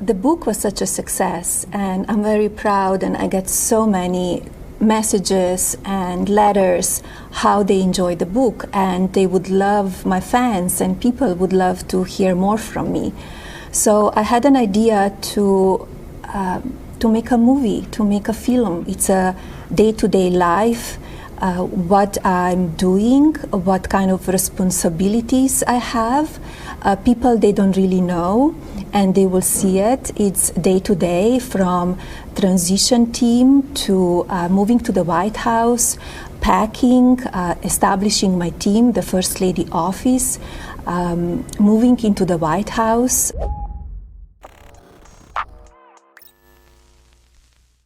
the book was such a success, and I'm very proud, and I get so many messages and letters how they enjoy the book, and they would love, my fans and people would love to hear more from me. So I had an idea to make a movie, to make a film. It's a day-to-day life, what I'm doing, what kind of responsibilities I have. People, they don't really know, and they will see it. It's day-to-day, from transition team to moving to the White House, packing, establishing my team, the First Lady office, moving into the White House.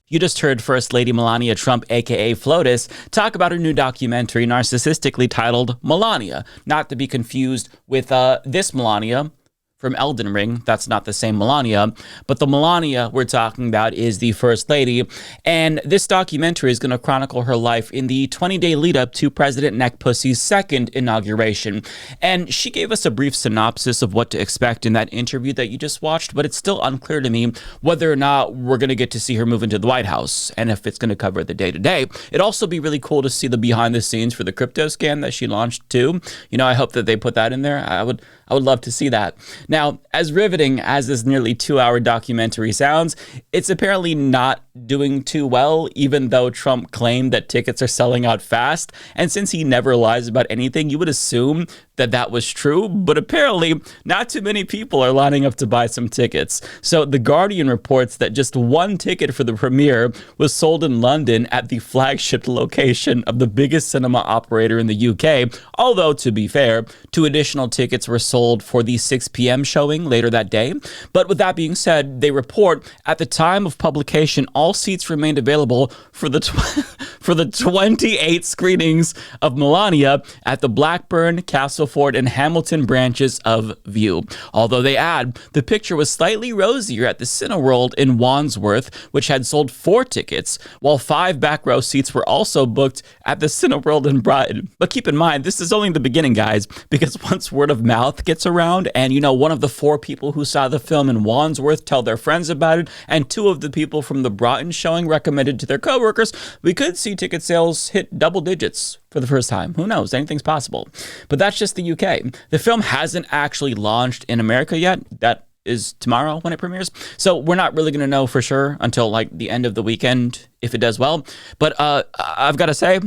You just heard First Lady Melania Trump, aka FLOTUS, talk about her new documentary, narcissistically titled Melania, not to be confused with this Melania from Elden Ring. That's not the same Melania, but the Melania we're talking about is the First Lady, and this documentary is going to chronicle her life in the 20-day lead up to President Neck Pussy's second inauguration. And she gave us a brief synopsis of what to expect in that interview that you just watched, but it's still unclear to me whether or not we're going to get to see her move into the White House and if it's going to cover the day-to-day. It'd also be really cool to see the behind the scenes for the crypto scam that she launched too. You know, I hope that they put that in there. I would love to see that. Now, as riveting as this nearly 2-hour documentary sounds, it's apparently not doing too well, even though Trump claimed that tickets are selling out fast. And since he never lies about anything, you would assume that that was true, but apparently not too many people are lining up to buy some tickets. So The Guardian reports that just one ticket for the premiere was sold in London at the flagship location of the biggest cinema operator in the UK, although, to be fair, 2 additional tickets were sold for the 6 p.m. showing later that day. But with that being said, they report at the time of publication, all seats remained available for the 28 screenings of Melania at the Blackburn, Castleford, and Hamilton branches of View. Although they add, the picture was slightly rosier at the Cineworld in Wandsworth, which had sold 4 tickets, while 5 back row seats were also booked at the Cineworld in Brighton. But keep in mind, this is only the beginning, guys, because once word of mouth gets around, and you know, one of the 4 people who saw the film in Wandsworth tell their friends about it, and 2 of the people from the Brighton showing recommended to their coworkers, we could see ticket sales hit double digits for the first time. Who knows? Anything's possible. But that's just the UK. The film hasn't actually launched in America yet. That is tomorrow when it premieres. So we're not really going to know for sure until like the end of the weekend if it does well. But I've got to say,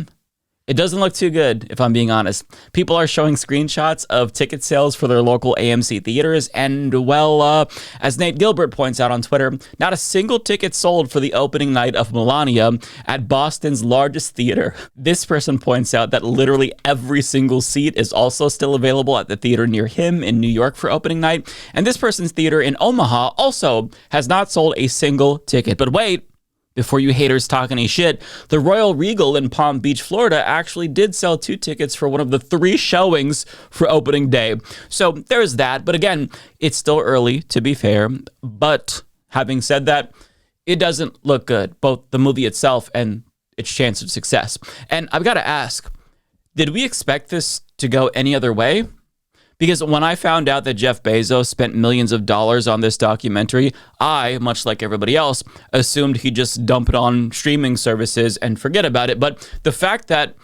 it doesn't look too good, if I'm being honest. People are showing screenshots of ticket sales for their local AMC theaters, and well, as Nate Gilbert points out on Twitter, not a single ticket sold for the opening night of Melania at Boston's largest theater. This person points out that literally every single seat is also still available at the theater near him in New York for opening night, and this person's theater in Omaha also has not sold a single ticket. But wait, before you haters talk any shit, the Royal Regal in Palm Beach, Florida actually did sell 2 tickets for one of the 3 showings for opening day. So there's that. But again, it's still early, to be fair. But having said that, it doesn't look good, both the movie itself and its chance of success. And I've got to ask, did we expect this to go any other way? Because when I found out that Jeff Bezos spent millions of dollars on this documentary, I, much like everybody else, assumed he'd just dump it on streaming services and forget about it. But the fact that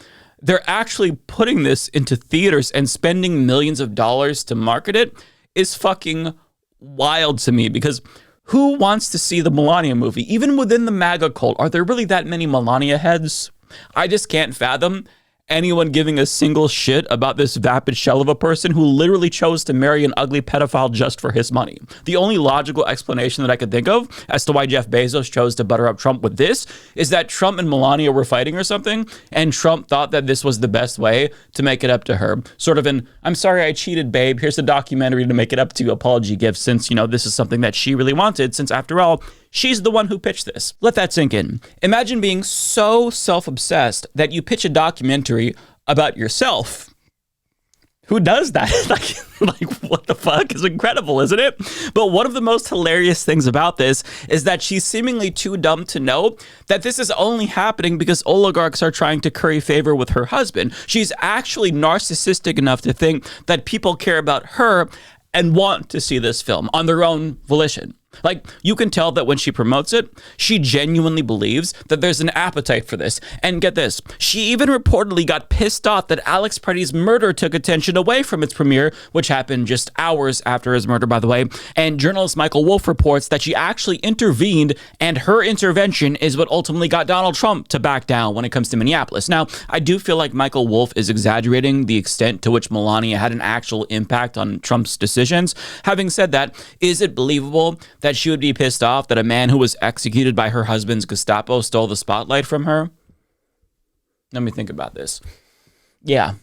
they're actually putting this into theaters and spending millions of dollars to market it is fucking wild to me, because who wants to see the Melania movie? Even within the MAGA cult, are there really that many Melania heads? I just can't fathom anyone giving a single shit about this vapid shell of a person who literally chose to marry an ugly pedophile just for his money. The only logical explanation that I could think of as to why Jeff Bezos chose to butter up Trump with this is that Trump and Melania were fighting or something, and Trump thought that this was the best way to make it up to her. Sort of an, I'm sorry I cheated, babe, here's a documentary to make it up to you apology gift, since, you know, this is something that she really wanted, since after all, she's the one who pitched this. Let that sink in. Imagine being so self-obsessed that you pitch a documentary about yourself. Who does that? like, what the fuck? Is incredible, isn't it? But one of the most hilarious things about this is that she's seemingly too dumb to know that this is only happening because oligarchs are trying to curry favor with her husband. She's actually narcissistic enough to think that people care about her and want to see this film on their own volition. Like, you can tell that when she promotes it, she genuinely believes that there's an appetite for this. And get this, she even reportedly got pissed off that Alex Preddy's murder took attention away from its premiere, which happened just hours after his murder, by the way. And journalist Michael Wolff reports that she actually intervened, and her intervention is what ultimately got Donald Trump to back down when it comes to Minneapolis. Now, I do feel like Michael Wolff is exaggerating the extent to which Melania had an actual impact on Trump's decisions. Having said that, is it believable that she would be pissed off that a man who was executed by her husband's Gestapo stole the spotlight from her? Let me think about this. Yeah,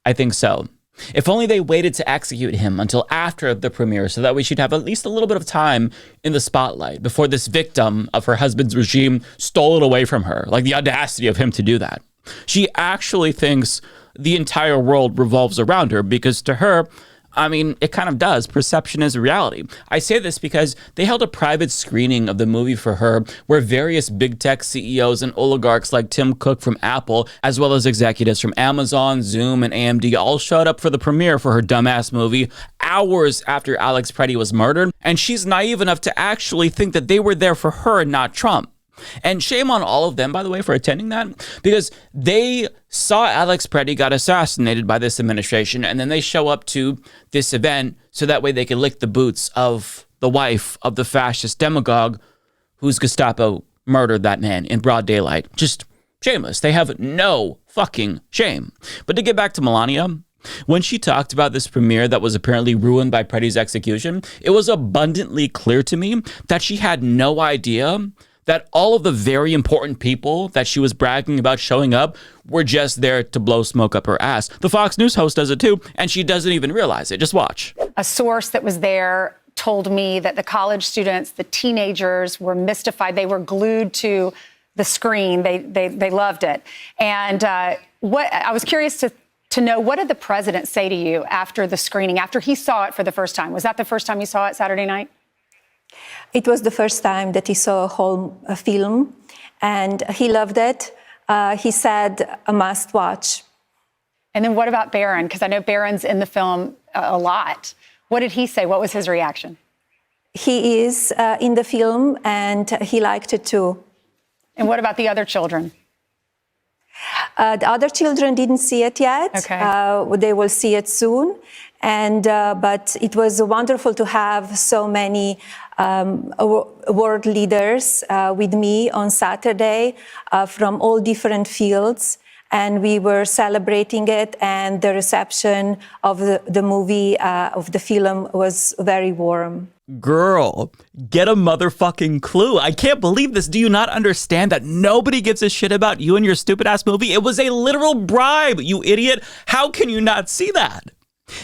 I think so. If only they waited to execute him until after the premiere so that we should have at least a little bit of time in the spotlight before this victim of her husband's regime stole it away from her. Like, the audacity of him to do that. She actually thinks the entire world revolves around her, because to her, I mean, it kind of does. Perception is reality. I say this because they held a private screening of the movie for her where various big tech CEOs and oligarchs like Tim Cook from Apple, as well as executives from Amazon, Zoom, and AMD all showed up for the premiere for her dumbass movie hours after Alex Preddy was murdered. And she's naive enough to actually think that they were there for her and not Trump. And shame on all of them, by the way, for attending that, because they saw Alex Preddy got assassinated by this administration, and then they show up to this event so that way they can lick the boots of the wife of the fascist demagogue whose Gestapo murdered that man in broad daylight. Just shameless. They have no fucking shame. But to get back to Melania, when she talked about this premiere that was apparently ruined by Preddy's execution, it was abundantly clear to me that she had no idea that all of the very important people that she was bragging about showing up were just there to blow smoke up her ass. The Fox News host does it too, and she doesn't even realize it. Just watch. A source that was there told me that the college students, the teenagers, were mystified. They were glued to the screen. They loved it. And what I was curious to know, what did the president say to you after the screening, after he saw it for the first time? Was that the first time you saw it Saturday night? It was the first time that he saw a whole film, and he loved it. He said, a must watch. And then what about Barron? Because I know Barron's in the film a lot. What did he say? What was his reaction? He is in the film, and he liked it too. And what about the other children? The other children didn't see it yet. Okay. They will see it soon. And but it was wonderful to have so many world leaders with me on Saturday from all different fields. And we were celebrating it, and the reception of the movie, of the film, was very warm. Girl, get a motherfucking clue. I can't believe this. Do you not understand that nobody gives a shit about you and your stupid ass movie? It was a literal bribe, you idiot. How can you not see that?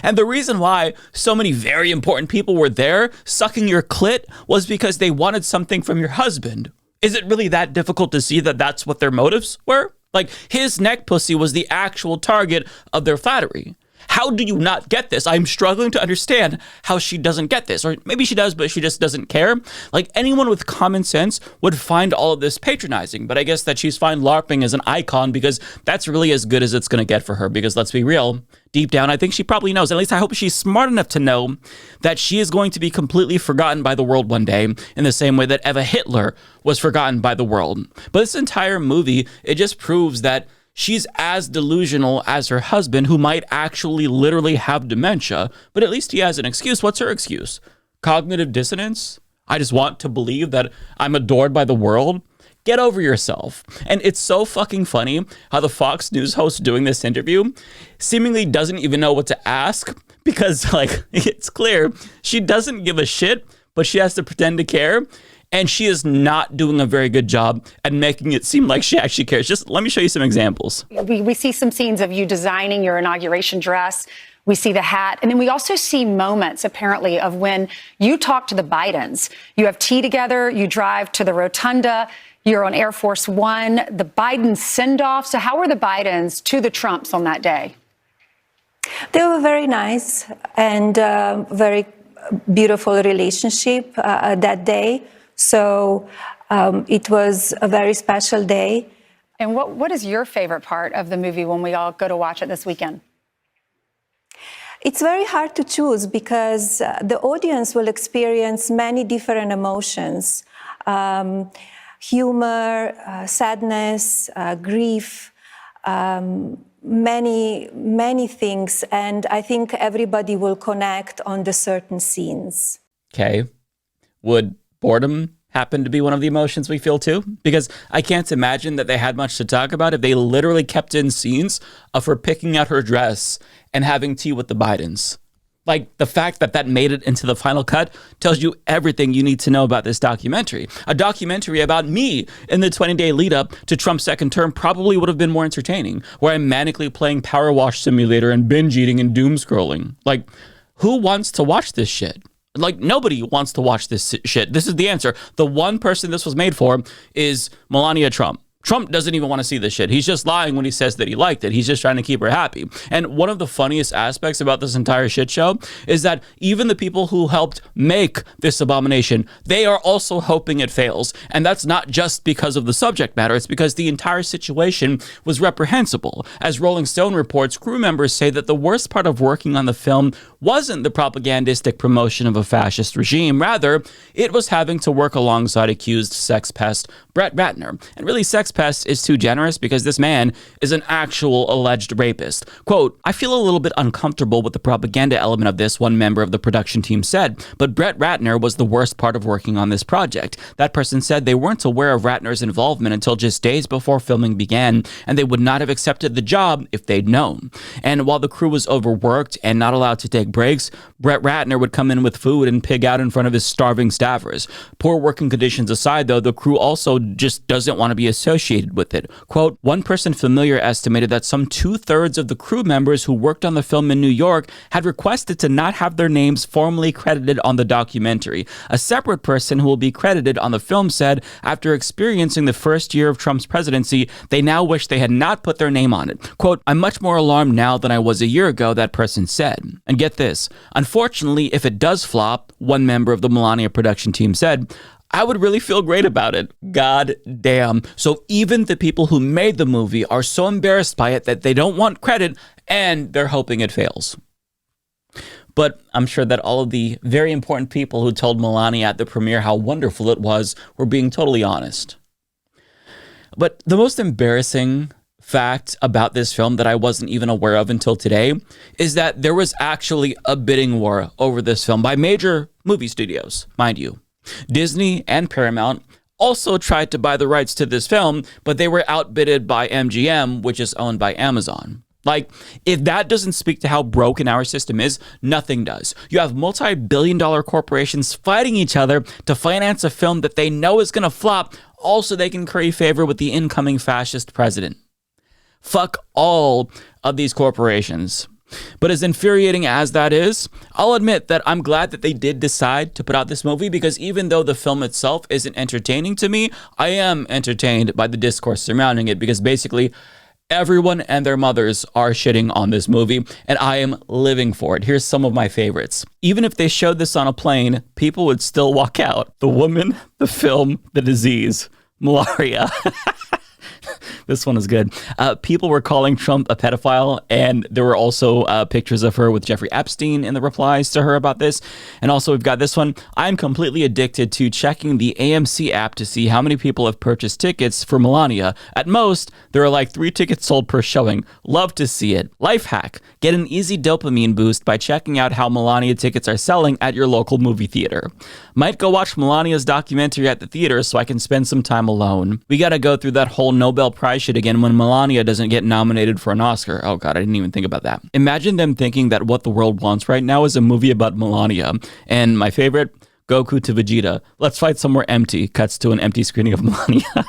And the reason why so many very important people were there sucking your clit was because they wanted something from your husband. Is it really that difficult to see that that's what their motives were? Like, his neck pussy was the actual target of their flattery. How do you not get this? I'm struggling to understand how she doesn't get this. Or maybe she does, but she just doesn't care. Like, anyone with common sense would find all of this patronizing. But I guess that she's fine LARPing as an icon because that's really as good as it's going to get for her. Because let's be real, deep down, I think she probably knows. At least I hope she's smart enough to know that she is going to be completely forgotten by the world one day in the same way that Eva Hitler was forgotten by the world. But this entire movie, it just proves that she's as delusional as her husband, who might actually literally have dementia, but at least he has an excuse. What's her excuse? Cognitive dissonance? I just want to believe that I'm adored by the world? Get over yourself. And it's so fucking funny how the Fox News host doing this interview seemingly doesn't even know what to ask, because, like, it's clear she doesn't give a shit, but she has to pretend to care. And she is not doing a very good job at making it seem like she actually cares. Just let me show you some examples. We see some scenes of you designing your inauguration dress. We see the hat. And then we also see moments, apparently, of when you talk to the Bidens. You have tea together. You drive to the rotunda. You're on Air Force One. The Biden send-off. So how were the Bidens to the Trumps on that day? They were very nice and very beautiful relationship that day. So it was a very special day. And what is your favorite part of the movie when we all go to watch it this weekend? It's very hard to choose because the audience will experience many different emotions. Humor, sadness, grief, many things. And I think everybody will connect on the certain scenes. Okay. Would boredom happen to be one of the emotions we feel too? Because I can't imagine that they had much to talk about if they literally kept in scenes of her picking out her dress and having tea with the Bidens. Like, the fact that that made it into the final cut tells you everything you need to know about this documentary. A documentary about me in the 20-day lead up to Trump's second term probably would have been more entertaining, where I'm manically playing Power Wash Simulator and binge eating and doom scrolling. Like, who wants to watch this shit? Like, nobody wants to watch this shit. This is the answer. The one person this was made for is Melania Trump. Trump doesn't even want to see this shit. He's just lying when he says that he liked it. He's just trying to keep her happy. And one of the funniest aspects about this entire shit show is that even the people who helped make this abomination, they are also hoping it fails. And that's not just because of the subject matter. It's because the entire situation was reprehensible. As Rolling Stone reports, crew members say that the worst part of working on the film wasn't the propagandistic promotion of a fascist regime. Rather, it was having to work alongside accused sex pest Brett Ratner. And really, sex pest is too generous because this man is an actual alleged rapist. Quote, "I feel a little bit uncomfortable with the propaganda element of this," one member of the production team said, "but Brett Ratner was the worst part of working on this project." That person said they weren't aware of Ratner's involvement until just days before filming began, and they would not have accepted the job if they'd known. And while the crew was overworked and not allowed to take breaks, Brett Ratner would come in with food and pig out in front of his starving staffers. Poor working conditions aside, though, the crew also just doesn't want to be associated with it. Quote, "One person familiar estimated that some 2/3 of the crew members who worked on the film in New York had requested to not have their names formally credited on the documentary. A separate person who will be credited on the film said, after experiencing the first year of Trump's presidency, they now wish they had not put their name on it. Quote, "I'm much more alarmed now than I was a year ago," that person said. And get this, unfortunately, if it does flop, one member of the Melania production team said, "I would really feel great about it." God damn. So even the people who made the movie are so embarrassed by it that they don't want credit and they're hoping it fails. But I'm sure that all of the very important people who told Melania at the premiere how wonderful it was were being totally honest. But the most embarrassing fact about this film that I wasn't even aware of until today is that there was actually a bidding war over this film by major movie studios, mind you. Disney and Paramount also tried to buy the rights to this film, but they were outbidded by MGM, which is owned by Amazon. Like, if that doesn't speak to how broken our system is, nothing does. You have multi-billion-dollar corporations fighting each other to finance a film that they know is going to flop, all so they can curry favor with the incoming fascist president. Fuck all of these corporations. But as infuriating as that is, I'll admit that I'm glad that they did decide to put out this movie, because even though the film itself isn't entertaining to me, I am entertained by the discourse surrounding it, because basically everyone and their mothers are shitting on this movie, and I am living for it. Here's some of my favorites. Even if they showed this on a plane, people would still walk out. The woman, the film, the disease, malaria. This one is good. People were calling Trump a pedophile, and there were also pictures of her with Jeffrey Epstein in the replies to her about this. And also we've got this one. "I'm completely addicted to checking the AMC app to see how many people have purchased tickets for Melania. At most, there are like 3 tickets sold per showing. Love to see it. Life hack. Get an easy dopamine boost by checking out how Melania tickets are selling at your local movie theater. Might go watch Melania's documentary at the theater so I can spend some time alone. We gotta go through that whole Nobel Prize shit again when Melania doesn't get nominated for an Oscar." Oh God, I didn't even think about that. Imagine them thinking that what the world wants right now is a movie about Melania. And my favorite, Goku to Vegeta. "Let's fight somewhere empty." Cuts to an empty screening of Melania.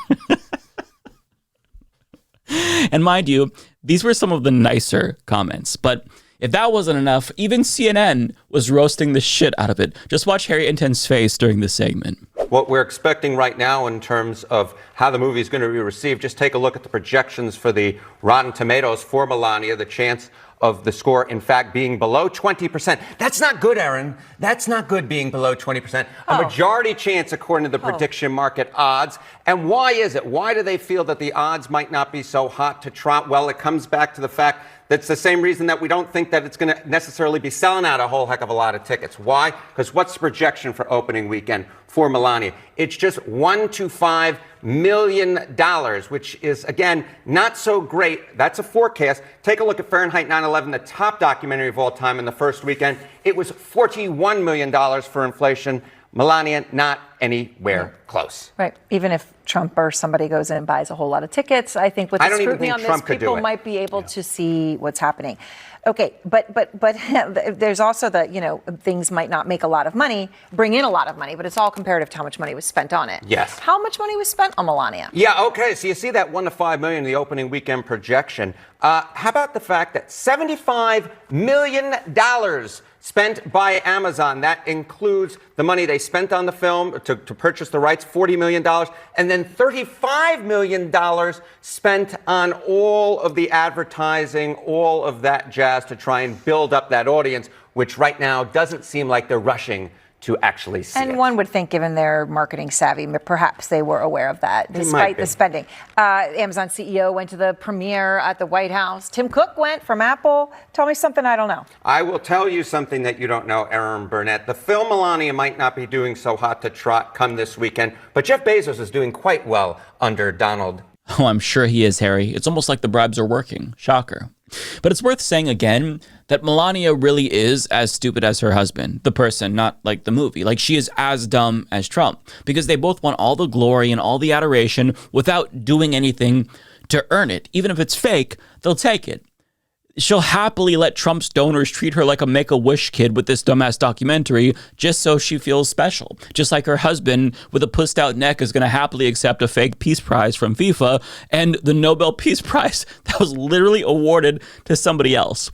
And mind you, these were some of the nicer comments, but if that wasn't enough, even CNN was roasting the shit out of it. Just watch Harry Inten's face during this segment. What we're expecting right now in terms of how the movie is going to be received, just take a look at the projections for the Rotten Tomatoes for Melania, the chance of the score, in fact, being below 20%. That's not good, Aaron. That's not good, being below 20%. A majority chance, according to the prediction market odds. And why is it? Why do they feel that the odds might not be so hot to Trump? Well, it comes back to the fact That's the same reason that we don't think that it's going to necessarily be selling out a whole heck of a lot of tickets. Why? Because what's the projection for opening weekend for Melania? It's just $1 to $5 million, which is, again, not so great. That's a forecast. Take a look at Fahrenheit 9/11, the top documentary of all time in the first weekend. It was $41 million for inflation. Melania, not anywhere close. Right. Even if Trump or somebody goes in and buys a whole lot of tickets, I think with the scrutiny on this, people might be able to see what's happening. Okay, but there's also the, things might not make a lot of money, bring in a lot of money, but it's all comparative to how much money was spent on it. Yes. How much money was spent on Melania? Yeah, okay, so you see that $1 to $5 million in the opening weekend projection. How about the fact that $75 million spent by Amazon? That includes the money they spent on the film to purchase the rights, $40 million, and then $35 million spent on all of the advertising, all of that jazz to try and build up that audience, which right now doesn't seem like they're rushing to actually see it. And one would think, given their marketing savvy, perhaps they were aware of that, despite the spending. Amazon CEO went to the premiere at the White House. Tim Cook went from Apple. Tell me something I don't know. I will tell you something that you don't know, Aaron Burnett. The film Melania might not be doing so hot to trot come this weekend, but Jeff Bezos is doing quite well under Donald. Oh, I'm sure he is, Harry. It's almost like the bribes are working. Shocker. But it's worth saying again that Melania really is as stupid as her husband, the person, not like the movie. Like, she is as dumb as Trump, because they both want all the glory and all the adoration without doing anything to earn it. Even if it's fake, they'll take it. She'll happily let Trump's donors treat her like a Make-A-Wish kid with this dumbass documentary just so she feels special. Just like her husband with a pussed out neck is going to happily accept a fake peace prize from FIFA and the Nobel Peace Prize that was literally awarded to somebody else.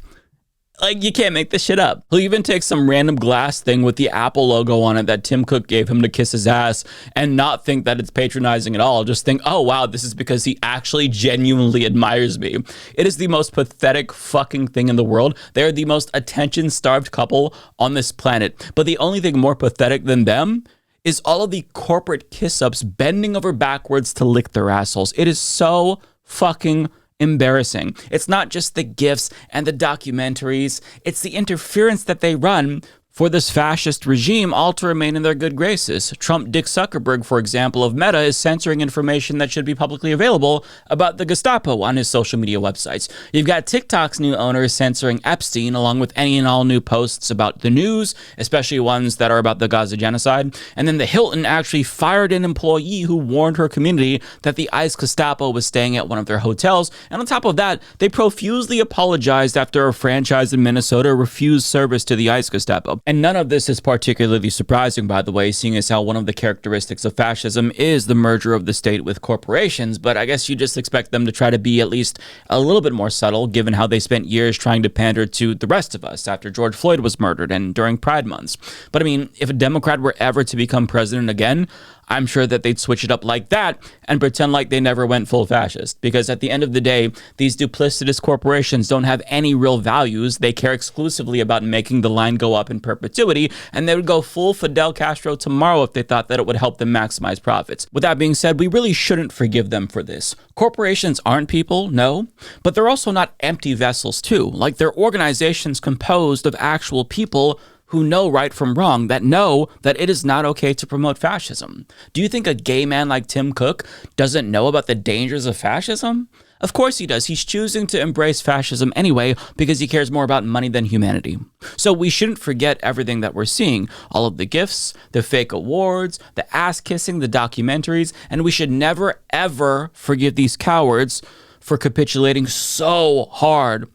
Like, you can't make this shit up. He'll even take some random glass thing with the Apple logo on it that Tim Cook gave him to kiss his ass and not think that it's patronizing at all. Just think, oh, wow, this is because he actually genuinely admires me. It is the most pathetic fucking thing in the world. They're the most attention-starved couple on this planet. But the only thing more pathetic than them is all of the corporate kiss-ups bending over backwards to lick their assholes. It is so fucking embarrassing. It's not just the gifts and the documentaries, it's the interference that they run for this fascist regime, all to remain in their good graces. Trump Dick Zuckerberg, for example, of Meta, is censoring information that should be publicly available about the Gestapo on his social media websites. You've got TikTok's new owner censoring Epstein, along with any and all new posts about the news, especially ones that are about the Gaza genocide. And then the Hilton actually fired an employee who warned her community that the ICE Gestapo was staying at one of their hotels. And on top of that, they profusely apologized after a franchise in Minnesota refused service to the ICE Gestapo. And none of this is particularly surprising, by the way, seeing as how one of the characteristics of fascism is the merger of the state with corporations. But I guess you just expect them to try to be at least a little bit more subtle, given how they spent years trying to pander to the rest of us after George Floyd was murdered and during Pride months. But I mean, if a Democrat were ever to become president again, I'm sure that they'd switch it up like that and pretend like they never went full fascist. Because at the end of the day, these duplicitous corporations don't have any real values. They care exclusively about making the line go up in perpetuity, and they would go full Fidel Castro tomorrow if they thought that it would help them maximize profits. With that being said, we really shouldn't forgive them for this. Corporations aren't people, no, but they're also not empty vessels too. Like, they're organizations composed of actual people who know right from wrong, that know that it is not okay to promote fascism. Do you think a gay man like Tim Cook doesn't know about the dangers of fascism? Of course he does. He's choosing to embrace fascism anyway because he cares more about money than humanity. So we shouldn't forget everything that we're seeing. All of the gifts, the fake awards, the ass-kissing, the documentaries, and we should never, ever forgive these cowards for capitulating so hard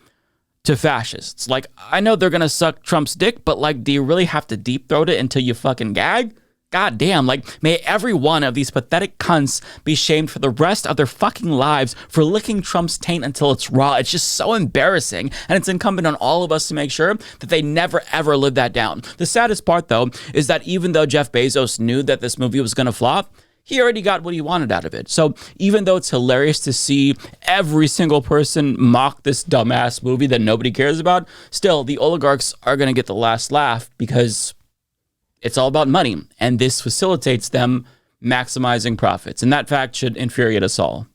to fascists. Like, I know they're gonna suck Trump's dick, but like, do you really have to deep throat it until you fucking gag? God damn, like, may every one of these pathetic cunts be shamed for the rest of their fucking lives for licking Trump's taint until it's raw. It's just so embarrassing, and it's incumbent on all of us to make sure that they never ever live that down. The saddest part, though, is that even though Jeff Bezos knew that this movie was gonna flop, he already got what he wanted out of it. So even though it's hilarious to see every single person mock this dumbass movie that nobody cares about, still, the oligarchs are going to get the last laugh because it's all about money. And this facilitates them maximizing profits. And that fact should infuriate us all.